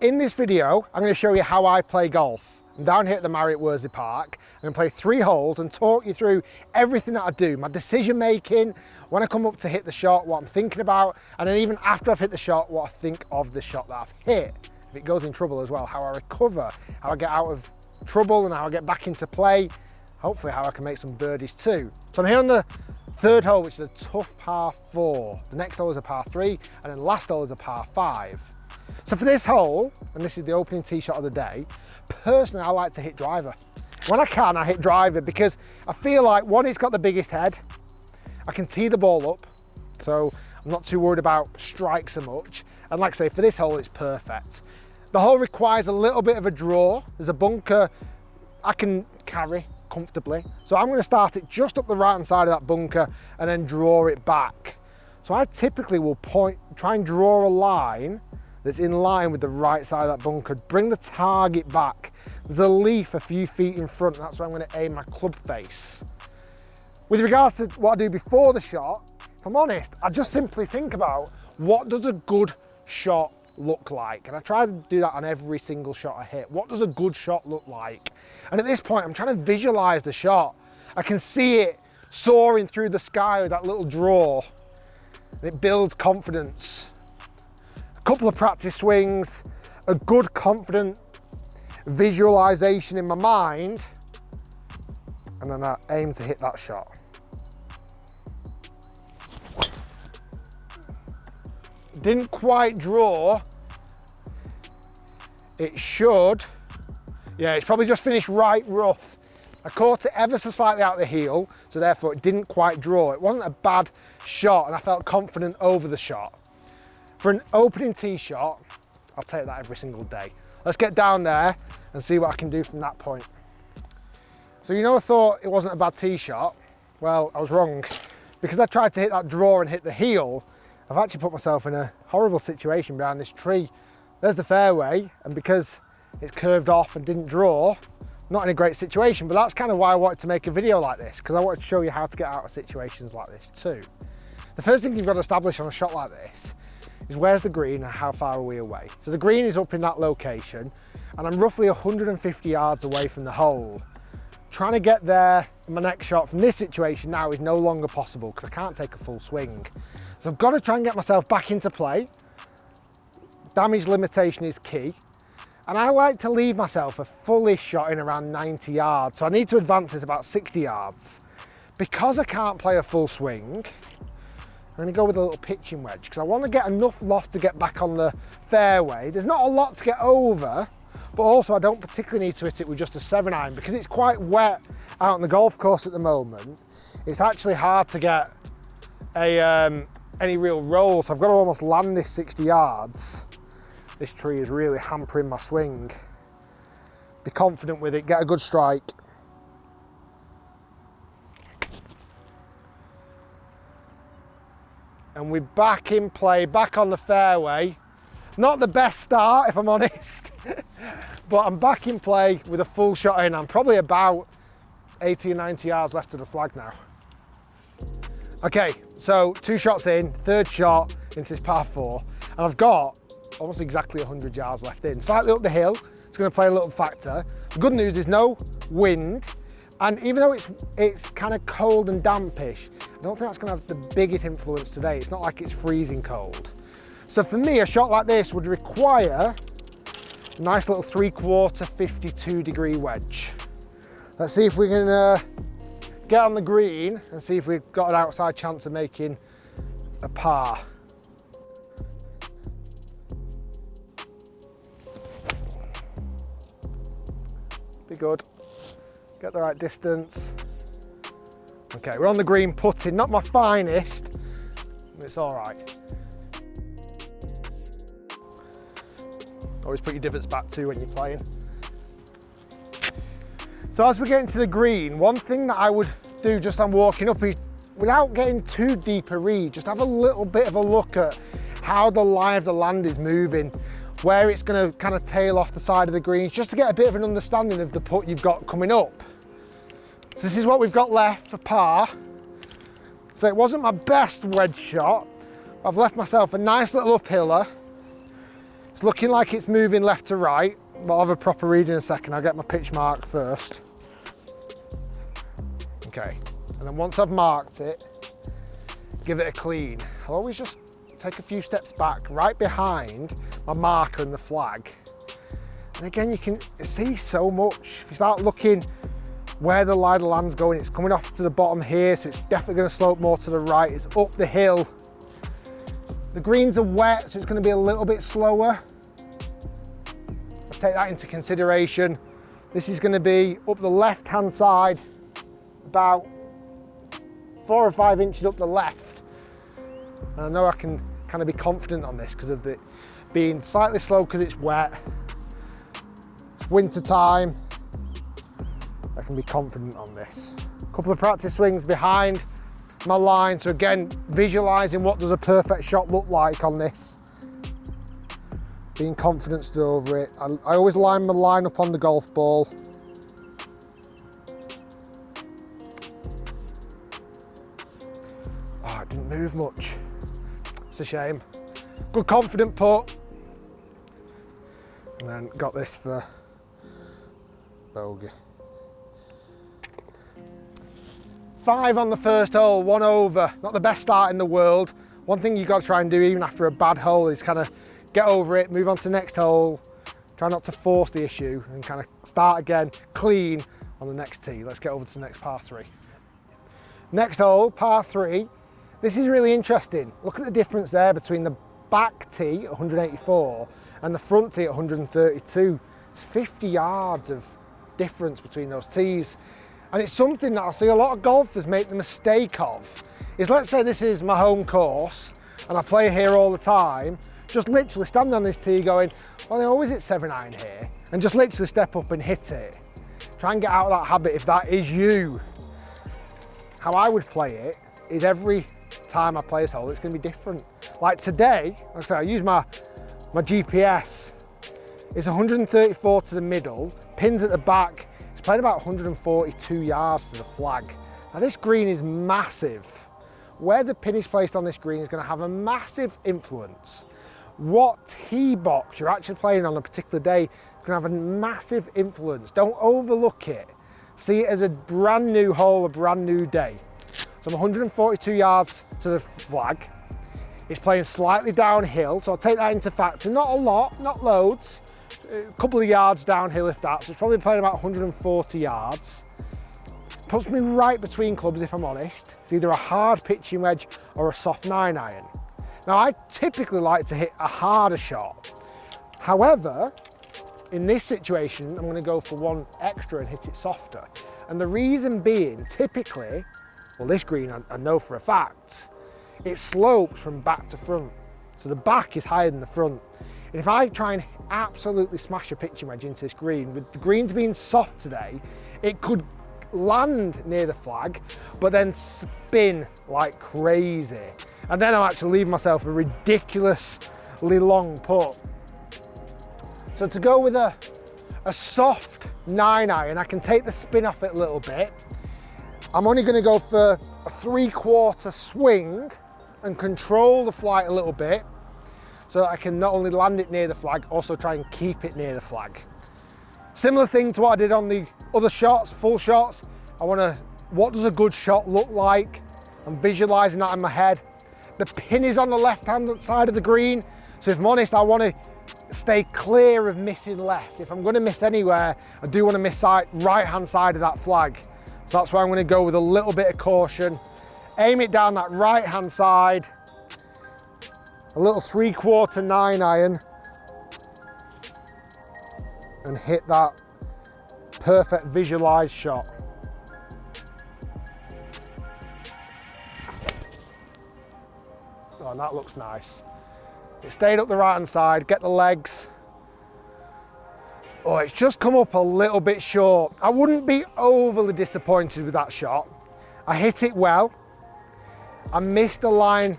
In this video, I'm going to show you how I play golf. I'm down here at the Marriott Worsley Park. I'm going to play 3 holes and talk you through everything that I do, my decision making, when I come up to hit the shot, what I'm thinking about, and then even after I've hit the shot, what I think of the shot that I've hit. If it goes in trouble as well, how I recover, how I get out of trouble and how I get back into play, hopefully how I can make some birdies too. So I'm here on the 3rd hole, which is a tough par 4. The next hole is a par 3, and then the last hole is a par 5. So for this hole, and this is the opening tee shot of the day, personally I like to hit driver. When I can, I hit driver because I feel like, one, it's got the biggest head. I can tee the ball up, so I'm not too worried about strikes so much. And like I say, for this hole, it's perfect. The hole requires a little bit of a draw. There's a bunker I can carry comfortably. So I'm going to start it just up the right hand side of that bunker and then draw it back. So I typically will try and draw a line that's in line with the right side of that bunker, bring the target back. There's a leaf a few feet in front, and that's where I'm going to aim my club face. With regards to what I do before the shot, if I'm honest, I just simply think about what does a good shot look like? And I try to do that on every single shot I hit. What does a good shot look like? And at this point, I'm trying to visualize the shot. I can see it soaring through the sky with that little draw, and it builds confidence. Couple of practice swings, a good confident visualization in my mind, and then I aim to hit that shot. Didn't quite draw. It should. Yeah, it's probably just finished right rough. I caught it ever so slightly out the heel, so therefore it didn't quite draw. It wasn't a bad shot, and I felt confident over the shot. For an opening tee shot, I'll take that every single day. Let's get down there and see what I can do from that point. So I thought it wasn't a bad tee shot. Well, I was wrong. Because I tried to hit that draw and hit the heel, I've actually put myself in a horrible situation behind this tree. There's the fairway, and because it's curved off and didn't draw, not in a great situation, but that's kind of why I wanted to make a video like this, because I wanted to show you how to get out of situations like this too. The first thing you've got to establish on a shot like this is where's the green and how far are we away. So the green is up in that location, and I'm roughly 150 yards away from the hole. Trying to get there in my next shot from this situation now is no longer possible because I can't take a full swing. So I've got to try and get myself back into play. Damage limitation is key. And I like to leave myself a fullish shot in around 90 yards. So I need to advance this about 60 yards. Because I can't play a full swing, I'm going to go with a little pitching wedge because I want to get enough loft to get back on the fairway. There's not a lot to get over, but also I don't particularly need to hit it with just a 7-iron because it's quite wet out on the golf course at the moment. It's actually hard to get any real roll, so I've got to almost land this 60 yards. This tree is really hampering my swing. Be confident with it, get a good strike. And we're back in play, back on the fairway. Not the best start, if I'm honest, but I'm back in play with a full shot in. I'm probably about 80 or 90 yards left to the flag now. Okay, so 2 shots in, 3rd shot into this par 4, and I've got almost exactly 100 yards left in. Slightly up the hill, it's going to play a little factor. The good news is no wind, and even though it's kind of cold and dampish, I don't think that's going to have the biggest influence today. It's not like it's freezing cold. So for me, a shot like this would require a nice little 3/4 52-degree wedge. Let's see if we can get on the green and see if we've got an outside chance of making a par. Be good. Get the right distance. Okay, we're on the green putting, not my finest, but it's all right. Always put your divots back too when you're playing. So as we're getting to the green, one thing that I would do just on walking up is, without getting too deep a read, just have a little bit of a look at how the lie of the land is moving, where it's going to kind of tail off the side of the greens, just to get a bit of an understanding of the putt you've got coming up. So this is what we've got left for par. So it wasn't my best wedge shot. I've left myself a nice little uphiller. It's looking like it's moving left to right, but I'll have a proper read in a second. I'll get my pitch mark first. Okay, and then once I've marked it, give it a clean. I'll always just take a few steps back, right behind my marker and the flag. And again, you can see so much. If you start looking where the lie of the land's going, it's coming off to the bottom here, so it's definitely going to slope more to the right. It's up the hill. The greens are wet, so it's going to be a little bit slower. Let's take that into consideration. This is going to be up the left-hand side, about 4 or 5 inches up the left. And I know I can kind of be confident on this because of it being slightly slow because it's wet. It's winter time. I can be confident on this. A couple of practice swings behind my line. So again, visualizing what does a perfect shot look like on this. Being confident stood over it. I always line my line up on the golf ball. Oh, it didn't move much. It's a shame. Good confident putt. And then got this for bogey. 5 on the first hole, 1 over. Not the best start in the world. One thing you've got to try and do even after a bad hole is kind of get over it, move on to the next hole, try not to force the issue and kind of start again clean on the next tee. Let's get over to the next par 3. Next hole, par 3. This is really interesting. Look at the difference there between the back tee at 184 and the front tee at 132. It's 50 yards of difference between those tees. And it's something that I see a lot of golfers make the mistake of, is let's say this is my home course and I play here all the time, just literally stand on this tee going, well, I always hit 7-iron here, and just literally step up and hit it. Try and get out of that habit if that is you. How I would play it is every time I play this hole, it's going to be different. Like today, like I say, I use my GPS. It's 134 to the middle, pins at the back. It's playing about 142 yards to the flag. Now this green is massive. Where the pin is placed on this green is going to have a massive influence. What tee box you're actually playing on a particular day is going to have a massive influence. Don't overlook it. See it as a brand new hole, a brand new day. So I'm 142 yards to the flag. It's playing slightly downhill, so I'll take that into factor. Not a lot, not loads. A couple of yards downhill if that. So it's probably playing about 140 yards. Puts me right between clubs if I'm honest. It's either a hard pitching wedge or a soft 9-iron. Now I typically like to hit a harder shot. However, in this situation, I'm going to go for one extra and hit it softer. And the reason being, typically, well this green I know for a fact, it slopes from back to front. So the back is higher than the front. And if I try and absolutely smash a pitching wedge into this green, with the greens being soft today, it could land near the flag, but then spin like crazy. And then I'll actually leave myself a ridiculously long putt. So to go with a soft 9-iron, I can take the spin off it a little bit. I'm only going to go for a 3/4 swing and control the flight a little bit so that I can not only land it near the flag, also try and keep it near the flag. Similar thing to what I did on the other shots, full shots. What does a good shot look like? I'm visualizing that in my head. The pin is on the left-hand side of the green. So if I'm honest, I want to stay clear of missing left. If I'm going to miss anywhere, I do want to miss right-hand side of that flag. So that's why I'm going to go with a little bit of caution. Aim it down that right-hand side. A little 3/4 9-iron. And hit that perfect visualized shot. Oh, and that looks nice. It stayed up the right hand side, get the legs. Oh, it's just come up a little bit short. I wouldn't be overly disappointed with that shot. I hit it well. I missed the line,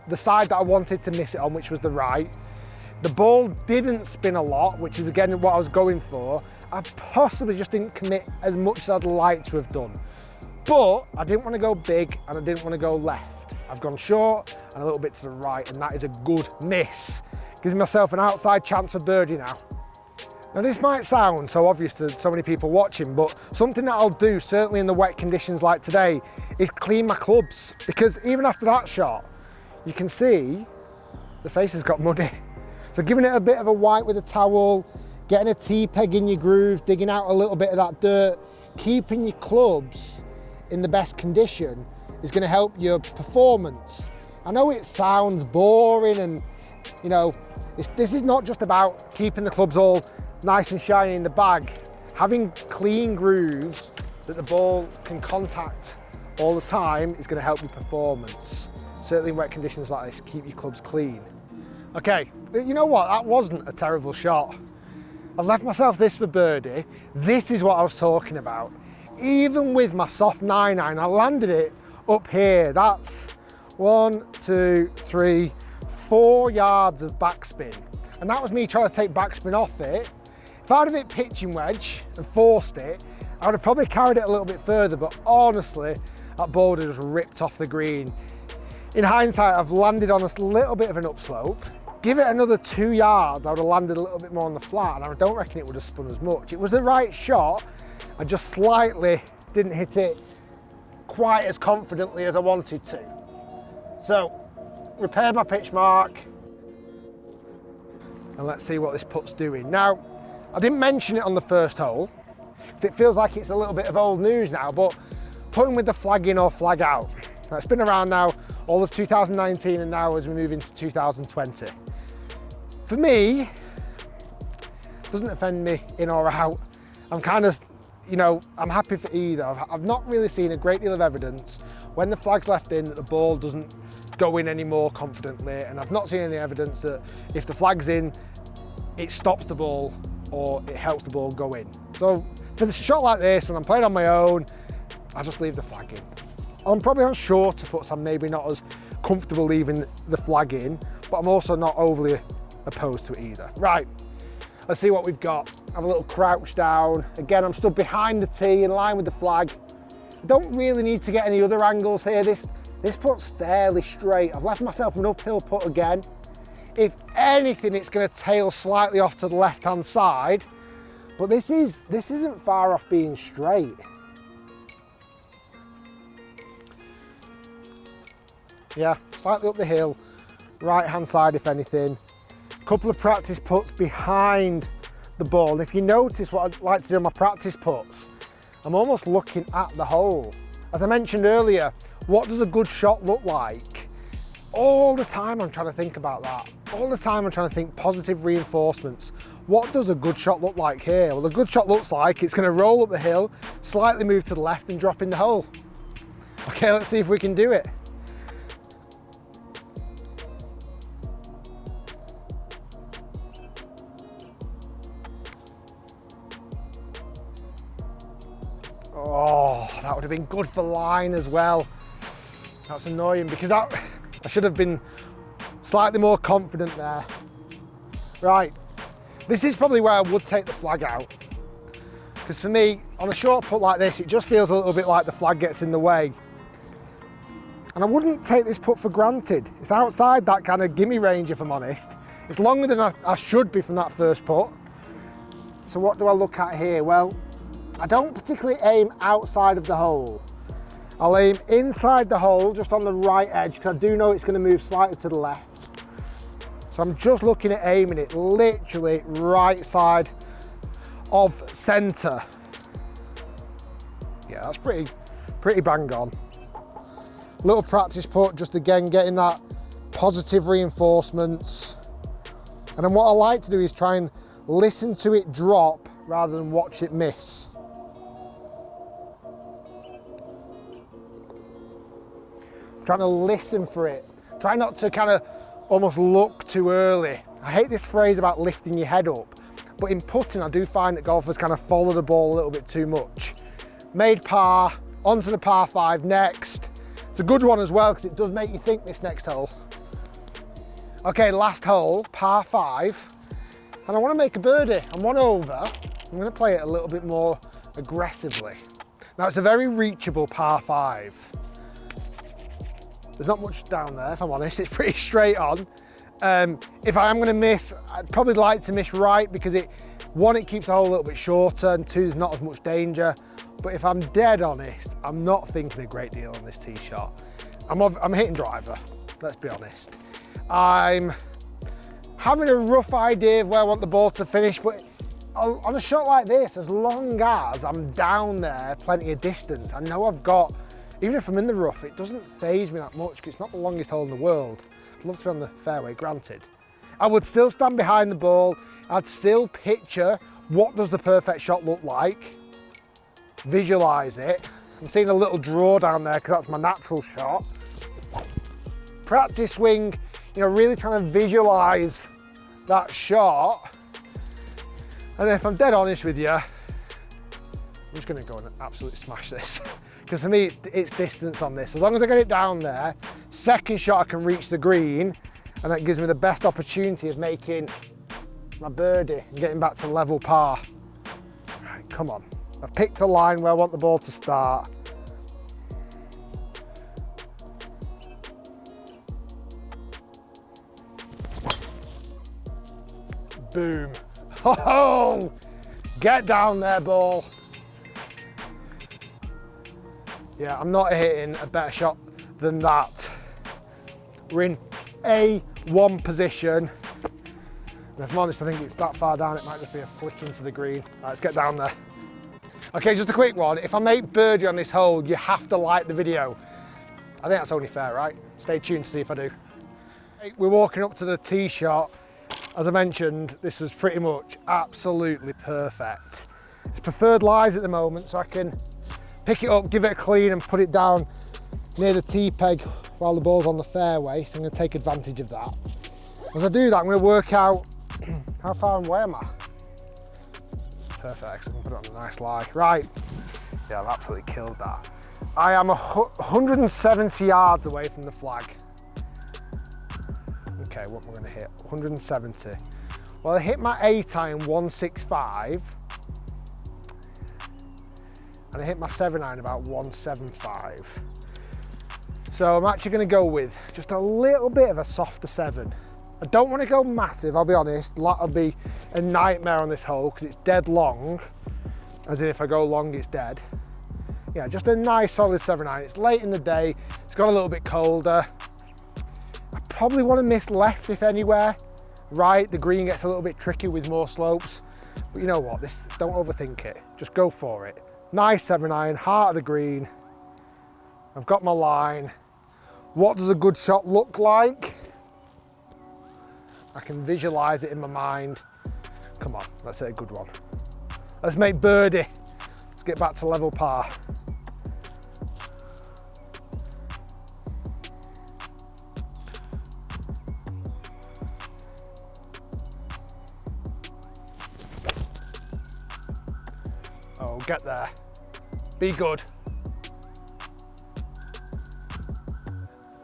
the side that I wanted to miss it on, which was the right. The ball didn't spin a lot, which is again what I was going for. I possibly just didn't commit as much as I'd like to have done. But I didn't want to go big and I didn't want to go left. I've gone short and a little bit to the right, and that is a good miss. Gives myself an outside chance of birdie now. Now this might sound so obvious to so many people watching, but something that I'll do, certainly in the wet conditions like today, is clean my clubs. Because even after that shot, you can see the face has got muddy. So giving it a bit of a wipe with a towel, getting a T-peg in your groove, digging out a little bit of that dirt, keeping your clubs in the best condition is going to help your performance. I know it sounds boring and, you know, this is not just about keeping the clubs all nice and shiny in the bag. Having clean grooves that the ball can contact all the time is going to help your performance. Certainly in wet conditions like this, keep your clubs clean. Okay, you know what? That wasn't a terrible shot. I've left myself this for birdie. This is what I was talking about. Even with my soft 9-iron, I landed it up here. That's 1, 2, 3, 4 yards of backspin. And that was me trying to take backspin off it. If I'd have hit pitching wedge and forced it, I would have probably carried it a little bit further, but honestly, that ball would have just ripped off the green. In hindsight, I've landed on a little bit of an upslope. Give it another 2 yards, I would have landed a little bit more on the flat, and I don't reckon it would have spun as much. It was the right shot, I just slightly didn't hit it quite as confidently as I wanted to. So, repaired my pitch mark, and let's see what this putt's doing. Now, I didn't mention it on the first hole, because it feels like it's a little bit of old news now, but putting with the flag in or flag out. Now, it's been around now all of 2019 and now as we move into 2020. For me, it doesn't offend me in or out. I'm kind of, you know, I'm happy for either. I've not really seen a great deal of evidence when the flag's left in that the ball doesn't go in any more confidently, and I've not seen any evidence that if the flag's in, it stops the ball or it helps the ball go in. So for the shot like this, when I'm playing on my own, I just leave the flag in. I'm probably on shorter putts, I'm maybe not as comfortable leaving the flag in, but I'm also not overly opposed to it either. Right, let's see what we've got. Have a little crouch down. Again, I'm stood behind the tee in line with the flag. I don't really need to get any other angles here. This putt's fairly straight. I've left myself an uphill putt again. If anything, it's going to tail slightly off to the left-hand side, but this isn't far off being straight. Yeah, slightly up the hill, right-hand side if anything. A couple of practice putts behind the ball. And if you notice what I like to do on my practice putts, I'm almost looking at the hole. As I mentioned earlier, what does a good shot look like? All the time I'm trying to think about that. All the time I'm trying to think positive reinforcements. What does a good shot look like here? Well, a good shot looks like it's going to roll up the hill, slightly move to the left and drop in the hole. Okay, let's see if we can do it. Oh, that would have been good for line as well. That's annoying because I should have been slightly more confident there. Right, this is probably where I would take the flag out. Because for me, on a short putt like this, it just feels a little bit like the flag gets in the way. And I wouldn't take this putt for granted. It's outside that kind of gimme range, if I'm honest. It's longer than I should be from that first putt. So what do I look at here? Well, I don't particularly aim outside of the hole. I'll aim inside the hole, just on the right edge, because I do know it's going to move slightly to the left. So I'm just looking at aiming it literally right side of centre. Yeah, that's pretty bang on. Little practice putt, just again getting that positive reinforcements. And then what I like to do is try and listen to it drop rather than watch it miss. Trying to listen for it. Try not to kind of almost look too early. I hate this phrase about lifting your head up, but in putting I do find that golfers kind of follow the ball a little bit too much. Made par, onto the par 5 next. It's a good one as well because it does make you think this next hole. Okay, last hole, par 5, and I want to make a birdie. I'm one over. I'm going to play it a little bit more aggressively. Now it's a very reachable par 5. There's not much down there, if I'm honest. It's pretty straight on. If I am going to miss, I'd probably like to miss right because one, it keeps the hole a little bit shorter, and two, there's not as much danger. But if I'm dead honest, I'm not thinking a great deal on this tee shot. I'm a hitting driver, let's be honest. I'm having a rough idea of where I want the ball to finish, but on a shot like this, as long as I'm down there plenty of distance, I know I've got, even if I'm in the rough, it doesn't faze me that much because it's not the longest hole in the world. I'd love to be on the fairway, granted. I would still stand behind the ball. I'd still picture what does the perfect shot look like, visualize it. I'm seeing a little draw down there because that's my natural shot. Practice swing, you know, really trying to visualize that shot. And if I'm dead honest with you, I'm just going to go and absolutely smash this. Because for me, it's distance on this. As long as I get it down there, second shot I can reach the green, and that gives me the best opportunity of making my birdie and getting back to level par. Right, come on. I've picked a line where I want the ball to start. Boom. Oh, get down there, ball. Yeah, I'm not hitting a better shot than that. We're in A1 position. And if I'm honest, I think it's that far down, it might just be a flick into the green. Right, let's get down there. Okay, just a quick one. If I make birdie on this hole, you have to like the video. I think that's only fair, right? Stay tuned to see if I do. We're walking up to the tee shot. As I mentioned, this was pretty much absolutely perfect. It's preferred lies at the moment, so I can pick it up, give it a clean and put it down near the tee peg while the ball's on the fairway, so I'm going to take advantage of that. As I do that, I'm going to work out how far away am I. Perfect, so I can put it on a nice lie. Right, yeah, I've absolutely killed that. I am 170 yards away from the flag. Okay, what am I going to hit? 170. Well, I hit my 8-iron 165. And I hit my 7-iron about 175. So I'm actually going to go with just a little bit of a softer 7. I don't want to go massive, I'll be honest. That'll be a nightmare on this hole because it's dead long. As in, if I go long, it's dead. Yeah, just a nice solid 7-iron. It's late in the day, it's got a little bit colder. I probably want to miss left if anywhere. Right, the green gets a little bit tricky with more slopes. But you know what, don't overthink it. Just go for it. Nice 7-iron, heart of the green. I've got my line. What does a good shot look like? I can visualize it in my mind. Come on, let's hit a good one. Let's make birdie. Let's get back to level par. Oh, get there. Be good.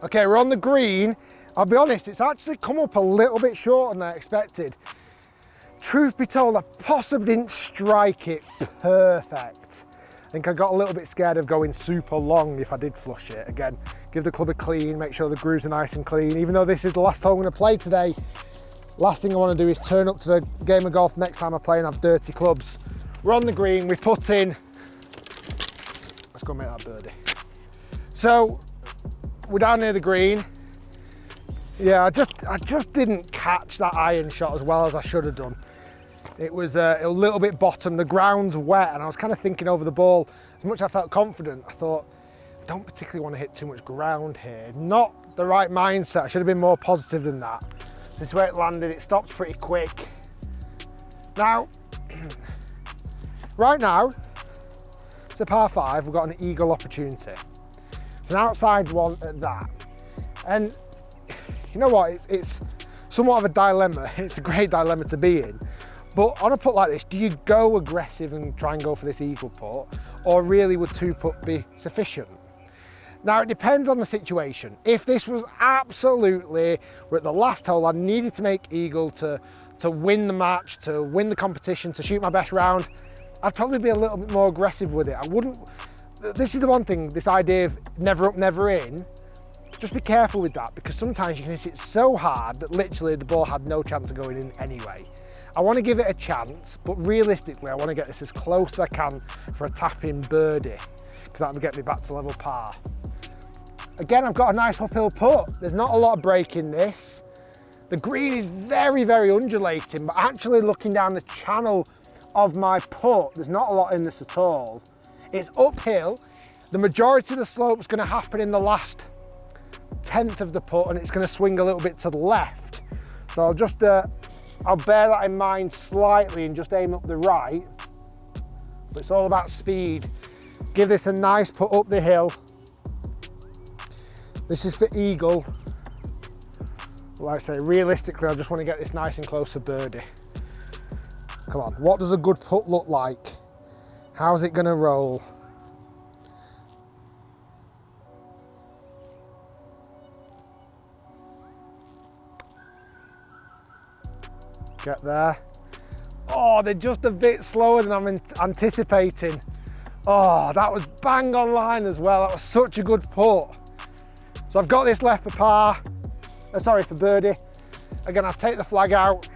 Okay, we're on the green. I'll be honest, it's actually come up a little bit shorter than I expected. Truth be told, I possibly didn't strike it perfect. I think I got a little bit scared of going super long if I did flush it. Again, give the club a clean, make sure the grooves are nice and clean. Even though this is the last hole I'm going to play today, last thing I want to do is turn up to the game of golf next time I play and have dirty clubs. We're on the green, we put in. Let's go make that birdie. So, we're down near the green. Yeah, I just didn't catch that iron shot as well as I should have done. It was a little bit bottom, the ground's wet, and I was kind of thinking over the ball. As much as I felt confident, I thought, I don't particularly want to hit too much ground here. Not the right mindset, I should have been more positive than that. This is where it landed, it stopped pretty quick. Now, right now, it's a par 5, we've got an eagle opportunity. It's an outside one at that. And you know what, it's somewhat of a dilemma. It's a great dilemma to be in. But on a putt like this, do you go aggressive and try and go for this eagle putt? Or really would 2-putt be sufficient? Now it depends on the situation. If this was absolutely, we're at the last hole, I needed to make eagle to win the match, to win the competition, to shoot my best round, I'd probably be a little bit more aggressive with it. I wouldn't, this is the one thing, this idea of never up, never in, Just be careful with that, because sometimes you can hit it so hard that literally the ball had no chance of going in anyway. I want to give it a chance, but realistically I want to get this as close as I can for a tap-in birdie, because that will get me back to level par. Again, I've got a nice uphill putt. There's not a lot of break in this. The green is very, very undulating, but actually looking down the channel of my putt, there's not a lot in this at all. It's uphill. The majority of the slope is going to happen in the last 10th of the putt, and it's going to swing a little bit to the left. So I'll just, I'll bear that in mind slightly and just aim up the right. But it's all about speed. Give this a nice putt up the hill. This is for eagle. Like I say, realistically, I just want to get this nice and close to birdie. Come on, what does a good putt look like? How's it going to roll? Get there. Oh, they're just a bit slower than I'm anticipating. Oh, that was bang on line as well. That was such a good putt. So I've got this left for par. Sorry, for birdie. Again, I'll take the flag out.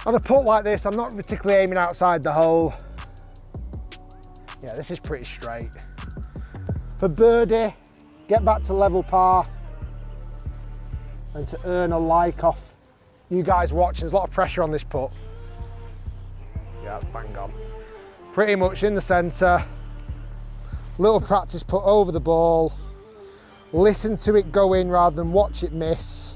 On a putt like this, I'm not particularly aiming outside the hole. Yeah, this is pretty straight. For birdie, get back to level par, and to earn a like off you guys watching. There's a lot of pressure on this putt. Yeah, that's bang on. Pretty much in the centre. Little practice putt over the ball. Listen to it go in rather than watch it miss.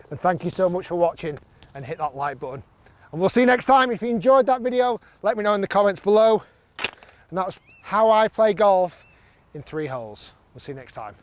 And thank you so much for watching, and hit that like button. And we'll see you next time. If you enjoyed that video, let me know in the comments below. And that was how I play golf in 3 holes. We'll see you next time.